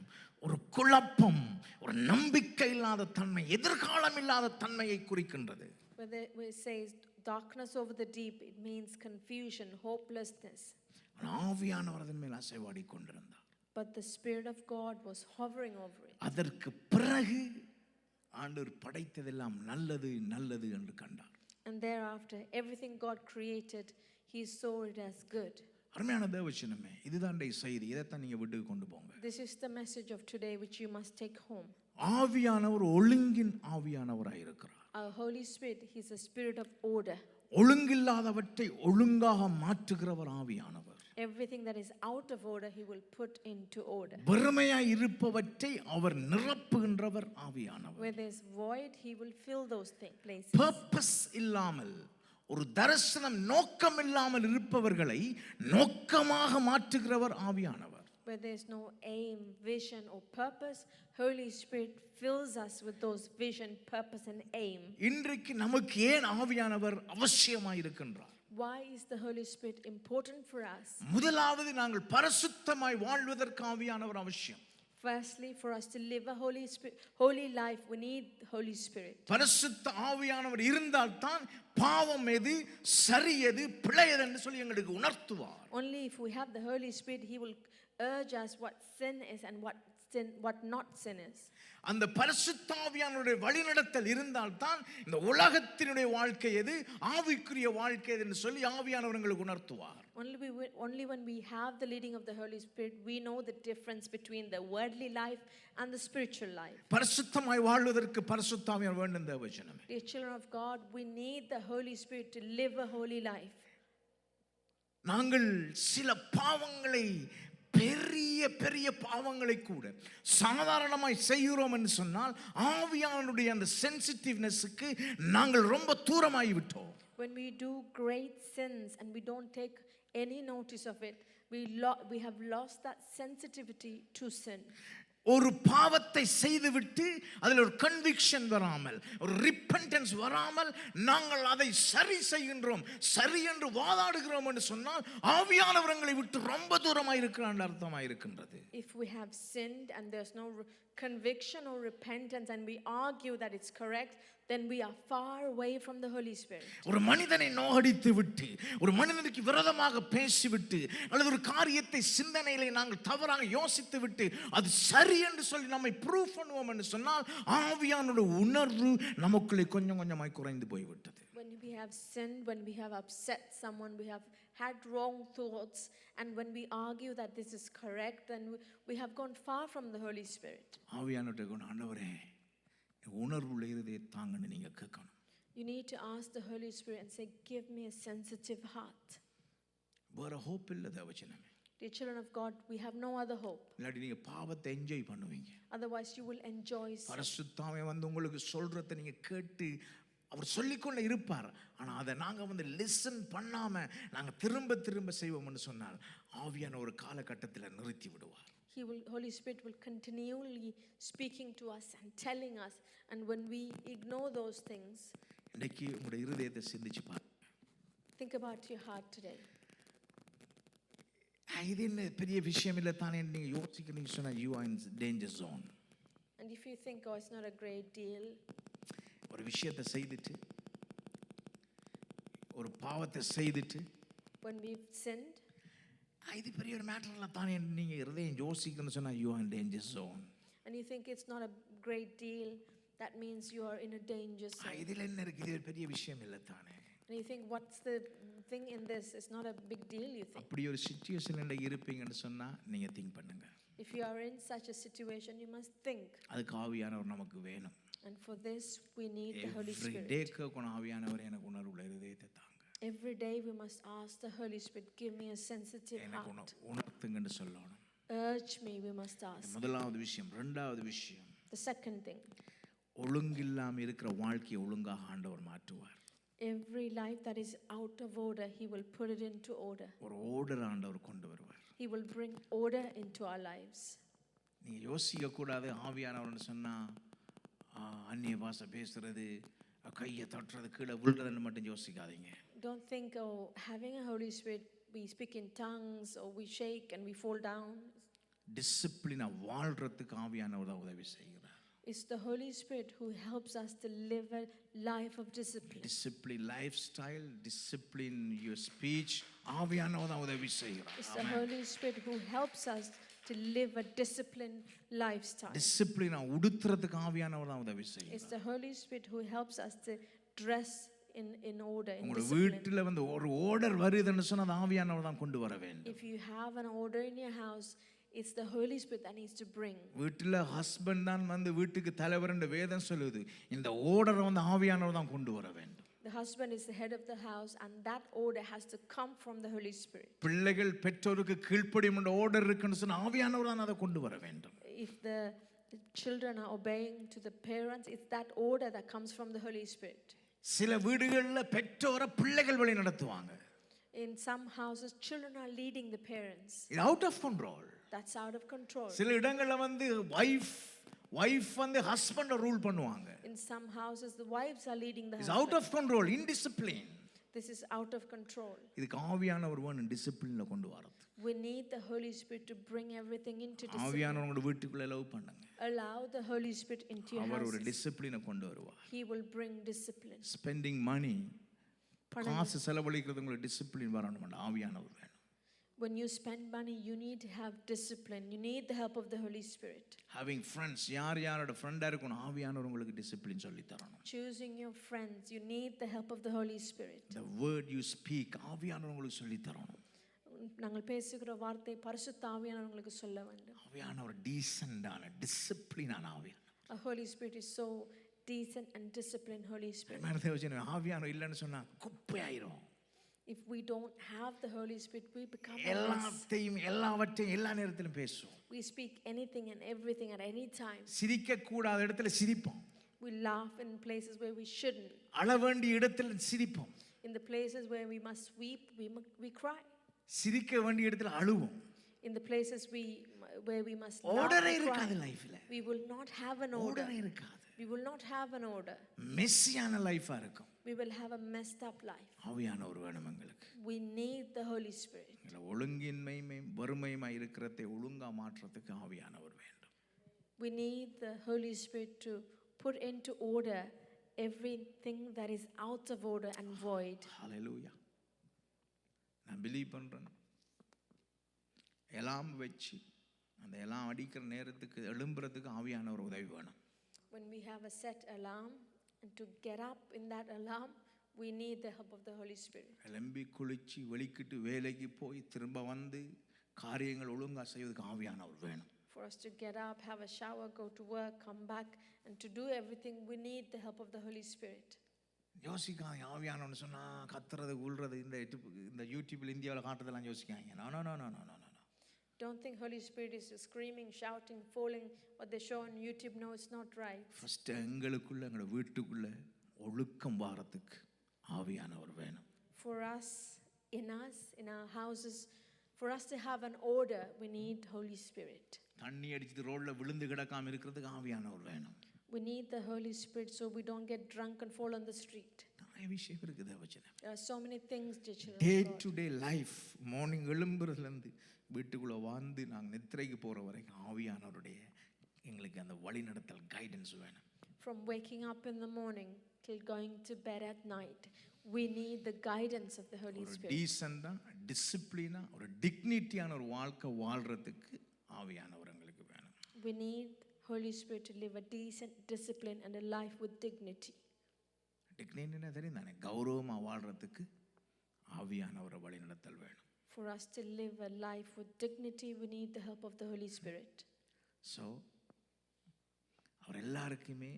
ஒரு குழப்பம், ஒரு நம்பிக்கை இல்லாத தன்மை, எதிர்காலம் இல்லாத தன்மையை குறிக்கின்றது. Where it says darkness over the deep, it means confusion, hopelessness. ஆவியானவர் அதன் மேல் அசைவாடி கொண்டிருந்தார். But the Spirit of God was hovering over it. அதற்கு பிறகு ஆண்டவர் படைத்ததெல்லாம் நல்லது நல்லது என்று கண்டார். And thereafter, everything God created, He saw it as good. அருமையான தேவச்சனமே, இதுதான் செய்தி. இதைத்தான் நீங்க வீட்டுக்கு கொண்டு போங்க. This is the message of today which you must take home. ஆவியானவர் ஒழுங்கின் ஆவியானவராய் இருக்கிறார். Our Holy Spirit, He's a spirit of order. ஒழுங்கில்லாதவற்றை ஒழுங்காக மாற்றுகிறவர் ஆவியானவர். Everything that is out of order, He will put into order. வெறுமையாய் இருப்பவற்றை அவர் நிரப்புகின்றவர் ஆவியானவர். Where there's void, He will fill those places. Purpose இல்லாமல், ஒரு தரிசனம் நோக்கம் இல்லாமல் இருப்பவர்களை நோக்கமாக மாற்றுகிறவர் ஆவியானவர். Where there's no aim, vision or purpose, Holy Spirit fills us with those vision, purpose and aim. இன்றைக்கு நமக்கு ஏன் ஆவியானவர் அவசியமாய் இருக்கின்றார்? Why is the Holy Spirit important for us? முதலாவது, நாங்கள் பரிசுத்தமாய் வாழ்வதற்கு ஆவியானவர் அவசியம். Firstly, for us to live a holy life, we need the Holy Spirit. பரிசுத்த ஆவியானவர் இருந்தால் தான் பாவம் எது, சரி எது, பிழை எது என்று சொல்லி எங்களுக்கு உணர்த்துவார். Only if we have the Holy Spirit, He will urge us what sin is and what not sin is. அந்த பரிசுத்த ஆவியானவருடைய வழிநடத்தல் இருந்தால் தான் இந்த உலகத்தினுடைய வாழ்க்கை எது, ஆவிக்குரிய வாழ்க்கை எது என்று சொல்லி ஆவியானவர் எங்களுக்கு உணர்த்துவார். Only when we have the leading of the Holy Spirit, we know the difference between the worldly life and the spiritual life. பரிசுத்தமாய் வாழ்வதற்கு பரிசுத்த ஆவியானவர் வேண்டும் தேவஜனமே. Dear children of God, we need the Holy Spirit to live a holy life. நாங்கள் சில பாவங்களை, பெரிய பெரிய பாவங்களை கூட சாதாரணமாய் செய்கிறோம் என்று சொன்னால் ஆவியானவருடைய அந்த சென்சிட்டிவ்னஸ்க்கு நாங்கள் ரொம்ப தூரமாகி விட்டோம். When we do great sins and we don't take any notice of it, we have lost that sensitivity to sin. ஒரு பாவத்தை செய்துவிட்டு அதில் ஒரு கன்விக்ஷன் வராமல், ஒரு ரிப்பெண்டன்ஸ் வராமல் நாங்கள் அதை சரி செய்கின்றோம், சரி என்று வாதாடுகிறோம் என்று சொன்னால் ஆவியானவர் எங்களை விட்டு ரொம்ப தூரமாக இருக்கிறான் அர்த்தமாக இருக்கின்றது. If we have sinned and there's no conviction or repentance and we argue that it's correct, then we are far away from the Holy Spirit. ஒரு மனிதனை நோகடித்து விட்டு, ஒரு மனிதனுக்கு விரோதமாக பேசிவிட்டு, அல்லது ஒரு காரியத்தை சிந்தனையிலே நாங்கள் தவறாக யோசித்து விட்டு அது சரி என்று சொல்லி நம்மை ப்ரூவ் பண்ணுவோம் என்று சொன்னால் ஆவியானவருடைய உணர்வு நமக்குள்ளே கொஞ்சம் கொஞ்சமாய் குறைந்து போய்விட்டது. When we have sinned, when we have upset someone, we have had wrong thoughts, and when we argue that this is correct, then we have gone far from the Holy Spirit. ஆவியானவருடைய ஆண்டவரே, உணர்வுள்ள இருதயத்தை தாங்கன்னு நீங்க கேட்கணும். You need to ask the Holy Spirit and say, give me a sensitive heart. வேற hope இல்ல தேவஜனமே. Dear children of God, we have no other hope. இல்லாட்டி நீங்க பாவத்தை என்ஜாய் பண்ணுவீங்க. Otherwise you will enjoy sin. பரிசுத்த ஆவியானவர் வந்து உங்களுக்கு சொல்றதை நீங்க கேட்டு அவர் சொல்லிக்கொண்டே இருப்பார். ஆனா அதை நாங்க லிசன் பண்ணாம நாங்க திரும்ப திரும்ப செய்வோம்னு சொன்னால் ஆவியானவர் ஒரு காலகட்டத்தில் நிறுத்தி விடுவார். Holy Spirit will continually speaking to us and telling us, and when we ignore those things, இன்னைக்கு உங்களுடைய இருதயத்தை சிந்திச்சு பாருங்க. think about your heart today. இது என்ன பெரிய விஷயம் இல்ல தானே நீங்க யோசிக்கிறீங்க சொன்னா you are in danger zone. And if you think, oh, it's not a great deal, ஒரு விஷயத்தை செய்துட்டு, ஒரு பாவத்தை செய்துட்டு, when we've sinned, இது பெரிய ஒரு மேட்டர் இல்ல தானே நீங்க இருதயம் யோசிக்கணும்னு சொன்னா you are in danger zone. and you think it's not a great deal, that means you are in a danger zone. இதுல என்ன இருக்கு, இது பெரிய விஷயம் இல்ல தானே. And you think, what's the thing in this? It's not a big deal, you think. அப்படி ஒரு சிச்சுவேஷன்ல இருப்பீங்கன்னு சொன்னா நீங்க திங்க் பண்ணுங்க. If you are in such a situation, you must think. அதுக்கு ஆவியானவர் நமக்கு வேணும். And for this we need the Holy Spirit. Every day கேட்கணும், ஆவியானவர் எனக்கு உணர்வுள்ள இருதயத்தை தாங்க. Every day we must ask the Holy Spirit, give me a sensitive heart. உணர்த்துங்கன்னு சொல்லணும். Urge me, we must ask. முதலாவது விஷயம். இரண்டாவது விஷயம், The second thing, ஒழுங்கில்லாம இருக்கிற வாழ்க்கையை ஒழுங்காக ஆண்டவர் மாற்றுவார். every life that is out of order, He will put it into order. ஒரு ஆர்டர் ஆண்டவர் கொண்டு வருவார். He will bring order into our lives. நீங்க யோசிக்க கூடாது ஆவியானவர்னு சொன்னா அந்நிய பாஷை பேசுறது, கையை தட்டுறது, கீழே விழுறதுன்னு மட்டும் யோசிக்காதீங்க. Don't think, oh, having a Holy Spirit, we speak in tongues or we shake and we fall down. டிசிப்ளினா வாழ்றதுக்கு ஆவியானவர் தான் உதவி செய்கிறார். It's the Holy Spirit who helps us to live a life of discipline. Discipline lifestyle, discipline your speech, ஆவியானவர் தான் உதவி செய்கிறார். It's the Holy Spirit who helps us to live a disciplined lifestyle. டிசிப்ளினா உடுத்துறதுக்கு ஆவியானவர் தான் உதவி செய்கிறார். It's the Holy Spirit who helps us to dress in order, in உங்க discipline. வீட்டில் வந்து ஒரு ஆர்டர் வருதுன்னு சொன்னா அது ஆவியானவர் தான் கொண்டு வர வேண்டும். If you have an order in your house, it's the Holy Spirit that needs to bring. வீட்டில் ஹஸ்பண்ட் தான் வந்து வீட்டுக்கு தலைவர் என்று வேதம் சொல்லுது. இந்த ஆர்டரை வந்து ஆவியானவர் தான் கொண்டு வர வேண்டும். The husband is the head of the house, and that order has to come from the Holy Spirit. பிள்ளைகள் பெற்றோருக்கு கீழ்ப்படியும் என்ற ஆர்டர் இருக்குன்னு சொன்னா ஆவியானவர் தான் அதை கொண்டு வர வேண்டும். If the children are obeying to the parents, it's that order that comes from the Holy Spirit. சில வீடுகளில் பெற்றோரை பிள்ளைகள் வழி நடத்துவாங்க. In some houses, children are leading the parents. இது out of control. That's out of control. சில இடங்கள்ல வந்து வைஃப் வந்து ஹஸ்பண்ட ரூல் பண்ணுவாங்க. In some houses, the wives are leading the it's out husband. Of control, indiscipline. This is out of control. இதுக்கு ஆவியானவர் வேணும் டிசிப்ளின்ல கொண்டு வரது. We need the Holy Spirit to bring everything into discipline. ஆவியானவர் உங்க வீட்டுக்குள்ள லவ் பண்ணுங்க. Allow the Holy Spirit into your அவர் ஒரு house. டிசிப்ளினை கொண்டு வருவார். He will bring discipline. Spending money, பணம். காசு செலவழிக்கிறது உங்களுக்கு டிசிப்ளின் வரணும். ஆவியானவர் வேணும். When you spend money, you need to have discipline. You need the help of the Holy Spirit. Having friends, யாரோட ஃப்ரெண்டா இருக்கணும், ஆவியானவர் உங்களுக்கு டிசிப்ளின் சொல்லி தரணும். Choosing your friends, you need the help of the Holy Spirit. the word you speak, ஆவியானவர் உங்களுக்கு சொல்லி தரணும். நாங்கள் பேசுகிற வார்த்தை பரிசுத்த ஆவியானவர் உங்களுக்கு சொல்ல வேண்டும். ஆவியானவர் டீசென்டான டிசிப்ளினான ஆவியானவர். A Holy Spirit is so decent and disciplined Holy Spirit. ஆவியானவர் இல்லைன்னு சொன்னா குப்பையாயிரும். If we don't have the Holy Spirit, we become a mess. எல்லாவற்றையும் எல்லா நேரத்திலும் பேசுவோம். We speak anything and everything at any time. சிரிக்க கூடாத இடத்துல சிரிப்போம். We laugh in places where we shouldn't. அழ வேண்டிய இடத்துல சிரிப்போம். In the places where we must weep, we cry. சிரிக்க வேண்டிய இடத்துல அழுவோம். In the places where we must laugh, ஆர்டரே we இருக்காது cry. லைஃப்ல. We will not have an order. ஆர்டரே இருக்காது. We will not have an order. மெஸ்ஸியான லைஃபா இருக்கும். We will have a messed up life. ஆவியானவர் வேணும் எங்களுக்கு. We need the Holy Spirit. ஒழுங்கின்மையும் வறுமையுமாய் இருக்கிறதை ஒழுங்கா மாற்றத்துக்கு ஆவியானவர் வேண்டும். We need the Holy Spirit to put into order everything that is out of order and void. ஹல்லேலூயா. நான் பிலீவ் பண்றேன். எல்லாம் வச்சு அந்த எல்லாம் அடிக்கிற நேரத்துக்கு எழும்புறதுக்கு ஆவியானவர் உதவி வேணும். When we have a set alarm and to get up in that alarm, we need the help of the Holy Spirit. எழும்பி குளிச்சு வெளிக்கிட்டு வேலைக்கு போய் திரும்ப வந்து காரியங்கள் ஒழுங்கா செய்வதற்கு ஆவியானவர் வேணும். For us to get up, have a shower, go to work, come back, and to do everything, we need the help of the Holy Spirit. யோசிக்காங்க ஆவியானவர்னு சொன்னா கத்துறது உள்றது இந்த யூடியூப்ல இந்தியாவில் காட்டுறதெல்லாம் யோசிக்காங்க. No no no no no no. Don't think Holy Spirit is screaming, shouting, falling, what they show on YouTube. No, it's not right. First எங்களுக்குள்ள எங்களோட வீட்டுக்குள்ள ஒழுக்கம் வாரத்துக்கு ஆவியானவர் வேணும். For us, in our houses, for us to have an order, we need Holy Spirit. தண்ணி அடிச்சிட்டு ரோட்ல விழுந்து கிடக்காம இருக்கிறதுக்கு ஆவியானவர் வேணும். We need the Holy Spirit so we don't get drunk and fall on the street. நிறைய விஷயம் இருக்குது வச்சனம். There are so many things, dear children. Day to day life, morning எழும்புறதுல இருந்து வீட்டுக்குள்ள வந்து நாங்க நித்திரைக்கு போற வரைக்கும் ஆவியானவருடைய எங்களுக்கு அந்த வழி நடத்தல் கைடன்ஸ் வேணும். From waking up in the morning till going to bed at night, we need the guidance of the Holy ஒரு Spirit. டீசெண்டா, டிசிப்ளினா, ஒரு டிக்னிட்டியான ஒரு வாழ்க்கை வாழ்றதுக்கு ஆவியானவர் எங்களுக்கு வேணும். We need Holy Spirit to live a decent, discipline and a life with dignity. டிக்னிட்டினா தெரியும் தானே, கௌரவமா வாழ்றதுக்கு ஆவியானவரை வழி நடத்தல் வேணும். For us to live a life with dignity, we need the help of the Holy Spirit. So அவர் எல்லாருக்குமே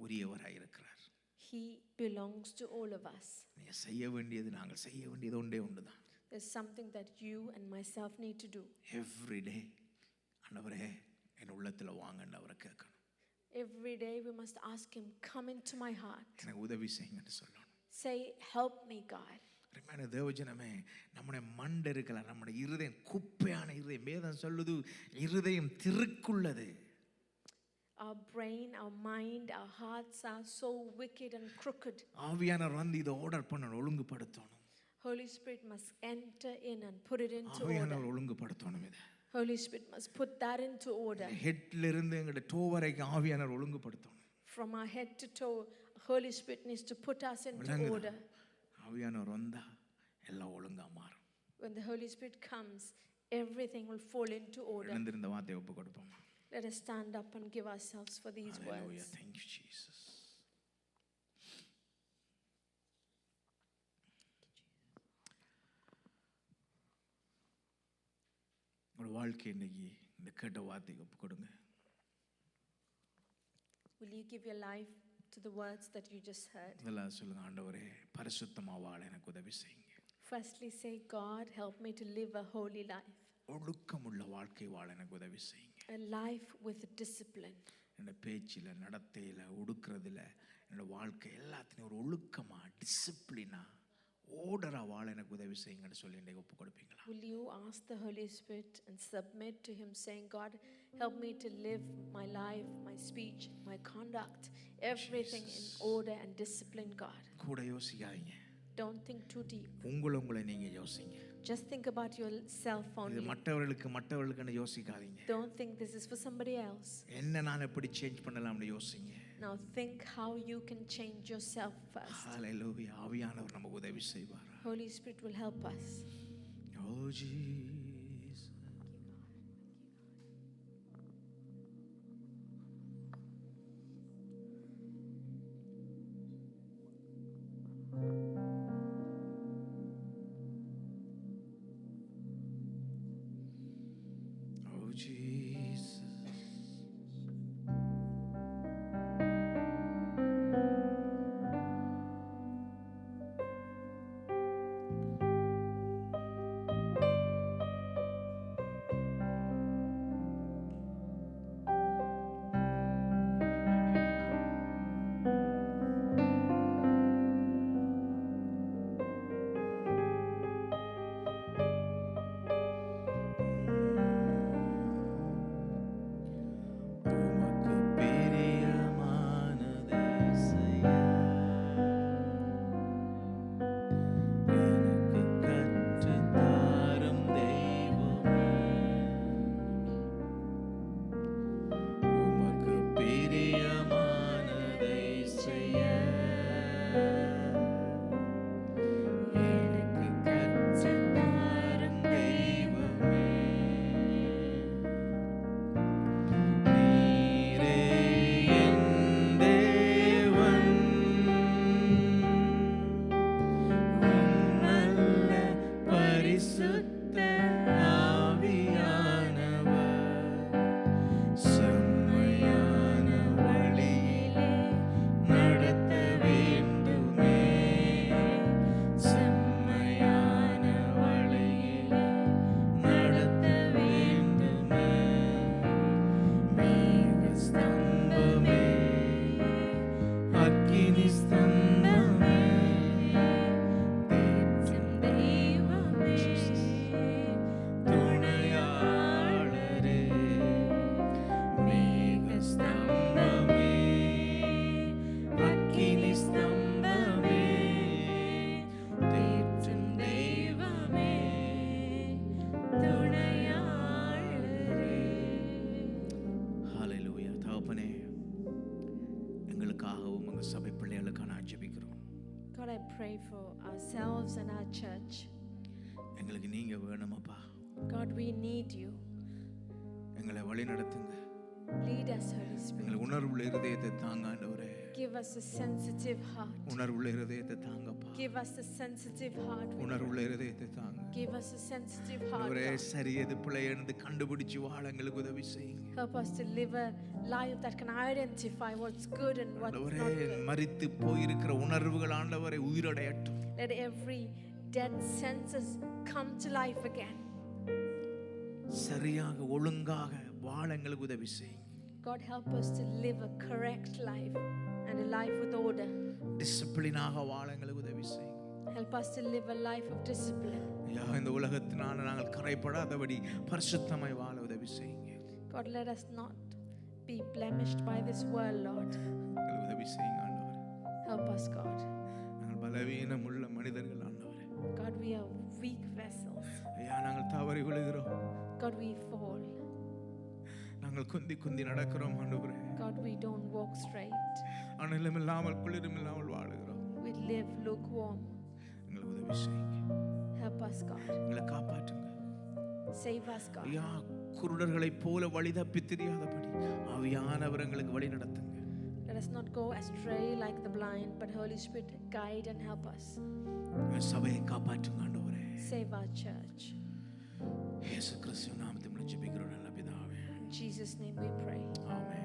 உரியவராய் இருக்கிறார். He belongs to all of us. நீ செய்ய வேண்டியது, நாங்கள் செய்ய வேண்டியது ஒன்றுதான். There's something that you and myself need to do. Every day ஆண்டவரே என் உள்ளத்துல வாங்கன்னு அவரை கேட்கணும். Every day we must ask him, come into my heart. எனக்கு உதவி செய்யுங்கன்னு சொல்லணும். Say, help me, God. தேவஜனமே, நம்முடைய மண்டை இருக்கல, நம்முடைய இருதயம் குப்பையான இருதயம். வேதம் சொல்லுது இருதயம் திருக்குள்ளது. Our brain, our mind, our hearts are so wicked and crooked. ஆவியானவர் வந்து இதை ஆர்டர் பண்ணணும், ஒழுங்குபடுத்தணும். Holy Spirit must enter in and put it into order. ஆவியானவர் ஒழுங்குபடுத்தணும். இதை Holy Spirit must put that into order. ஹெட்ல இருந்து எங்களோட டோ வரைக்கும் ஆவியானவர் ஒழுங்குபடுத்தணும். From our head to toe, Holy Spirit needs to put us into order. ஆவியானவர் வந்தா எல்லாம் ஒழுங்கா மாறும். When the Holy Spirit comes, everything will fall into order. எழுந்திருந்த வார்த்தையை ஒப்பு கொடுப்போம். Let us stand up and give ourselves for these Hallelujah. words. Thank you, Jesus. உங்களோட வாழ்க்கை இன்னைக்கு இந்த கேட்ட வார்த்தைக்கு ஒப்பு கொடுங்க. Will you give your life to the words that you just heard? இதெல்லாம் சொல்லுங்க, ஆண்டவரே பரிசுத்தமா வாழ எனக்கு உதவி செய்யுங்க. Firstly, say, God, help me to live a holy life. ஒழுக்கமுள்ள வாழ்க்கை வாழ எனக்கு உதவி செய்யுங்க. A life with discipline. என்னோட பேச்சில், நடத்தையில், உடுக்கிறதுல, என்னோட வாழ்க்கை எல்லாத்தையும் ஒரு ஒழுக்கமா, டிசிப்ளினா, ஓர்டரா வாழ எனக்கு உதவி செய்யுங்கன்னு சொல்லி இன்றைக்கு ஒப்பு கொடுப்பீங்களா? Will you ask the Holy Spirit and submit to Him, saying, God, help me to live my life, my speech, my conduct, everything in order and discipline, God. கூட யோசிக்காதீங்க. Don't think too deep. உங்களை நீங்க யோசிங்க. Just think about yourself இது only. மற்றவர்களுக்குன்னு யோசிக்காதீங்க. Don't think this is for somebody else. என்ன நான் எப்படி சேஞ்ச் பண்ணலாம்னு யோசிங்க. Now think how you can change yourself first. ஹalleluya. ஆவியானவர் நமக்கு உதவி செய்வார். Holy Spirit will help us. Oh Jesus. Oh Jesus. God, I pray for ourselves and our church. எங்களுக்கு நீங்க வேணுமப்பா. God, we need you. எங்களை வழி நடத்துங்க. Lead us, Holy Spirit. எங்களுக்கு உணர்வுள்ள இதயத்தை தாங்க ஆண்டவரே. Give us a sensitive heart. உணர்வுள்ள இதயத்தை தாங்கப்பா. Give us a sensitive heart. உணர்வுள்ள இதயத்தை தாங்க. Give us a sensitive heart. ஆண்டவரே சரி எது பிழை என்று கண்டுபிடிச்சு வாழ எங்களுக்கு உதவி செய்யுங்க. Help us to live a life that can identify what's good and what's not ஆண்டவரே good. மரித்து போயிருக்கிற உணர்வுகள் ஆண்டவரே உயிரடையட்டும். Let every dead senses come to life again. சரியாக ஒழுங்காக வாழ எங்களுக்கு உதவி செய்யுங்க. God, help us to live a correct life and a life with order. டிசிப்ளினாக வாழ எங்களுக்கு உதவி செய்யுங்க. Help us to live a life of discipline. ஐயா இந்த உலகத்தினால நாங்கள் கரைப்படாதபடி பரிசுத்தமாய் வாழ உதவி செய்யுங்க. God, let us not be blemished by this world, Lord. எங்களுக்கு உதவி செய்யுங்க ஆண்டவரே. Help us, God. நாங்கள் பலவீனமுள்ள மனிதர்கள் ஆண்டவரே. God, we are weak vessels. ஐயா நாங்கள் தவறி விழுகிறோம். God, we fall. நாங்கள் குந்தி குந்தி நடக்கிறோம் ஆண்டவரே. God, we don't walk straight. அனலும் இல்லாமல் குளிரும் இல்லாமல் வாழுகிறோம். We live lukewarm. எங்களுக்கு உதவி செய்யுங்க. Help us, God. எங்களை காப்பாற்றுங்க. Save us, God. ஐயா, குருடர்களைப் போல வழி தப்பி தெரியாதபடி ஆவியானவர் எங்களுக்கு வழி நடத்துங்க. Let us not go astray like the blind, but Holy Spirit guide and help us. எங்கள் சபையை காப்பாற்றுங்க ஆண்டவரே. Save our church. இயேசு கிறிஸ்துவின் நாமத்தில் ஜெபிக்கிறோம் நல்ல பிதாவே. In Jesus' name we pray. Amen.